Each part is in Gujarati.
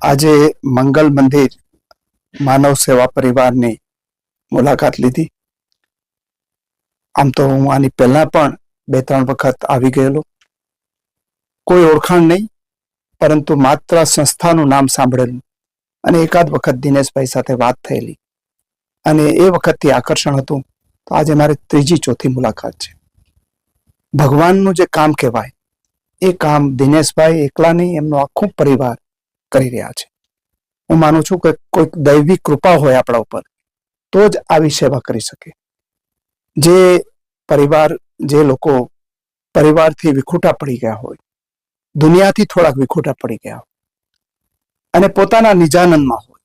આજે મંગલ મંદિર માનવ સેવા પરિવારની મુલાકાત લીધી. આમ તો હું આની પહેલા પણ 2-3 વખત આવી ગયેલો. કોઈ ઓળખાણ નહીં, પરંતુ માત્ર સંસ્થાનું નામ સાંભળેલું અને એકાદ વખત દિનેશભાઈ સાથે વાત થયેલી અને એ વખતથી આકર્ષણ હતું. તો આજે મારે 3જી-4થી મુલાકાત છે. ભગવાનનું જે કામ કહેવાય એ કામ દિનેશભાઈ એકલા નહીં, એમનો આખો પરિવાર કરી રહ્યા છે. હું માનું છું કે કોઈક દૈવી કૃપા હોય આપણા ઉપર તો જ આવી સેવા કરી શકે. જે પરિવાર, જે લોકો પરિવારથી વિખૂટા પડી ગયા હોય, દુનિયાથી થોડાક વિખૂટા પડી ગયા હોય અને પોતાના નિજાનંદમાં હોય,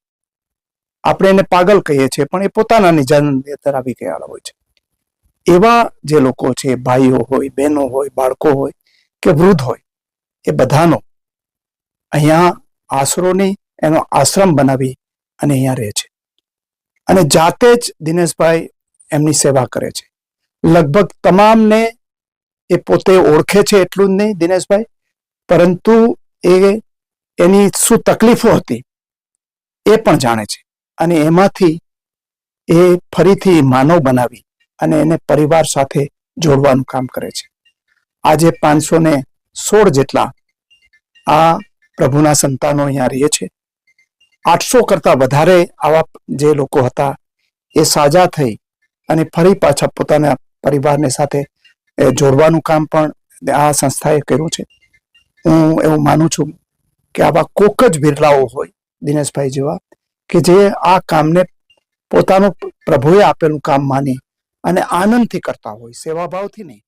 આપણે એને પાગલ કહીએ છીએ પણ એ પોતાના નિજાનંદ અંદર આવી ગયા હોય છે. એવા જે લોકો છે, ભાઈઓ હોય, બહેનો હોય, બાળકો હોય કે વૃદ્ધ હોય, એ બધાનો અહીંયા આશરો નહીં, એનો આશ્રમ બનાવી અને અહીંયા રહે છે અને જાતે જ દિનેશભાઈ એમની સેવા કરે છે. લગભગ તમામને એ પોતે ઓળખે છે એટલું જ નહીં દિનેશભાઈ, પરંતુ એની શું તકલીફો હતી એ પણ જાણે છે અને એમાંથી એ ફરીથી માનવ બનાવી અને એને પરિવાર સાથે જોડવાનું કામ કરે છે. આજે 516 જેટલા આ પ્રભુના સંતાનો અહીંયા રહે છે. 800 કરતા વધારે આવા જે લોકો હતા એ સાજા થઈ અને ફરી પાછા પોતાના પરિવારને સાથે જોડવાનું કામ પણ આ સંસ્થાએ કર્યું છે. હું એવું માનું છું કે આવા કોક જ બિરલાઓ હોય દિનેશભાઈ જેવા કે જે આ કામને પોતાનું પ્રભુએ આપેલું કામ માની અને આનંદથી કરતા હોય, સેવાભાવથી નહીં.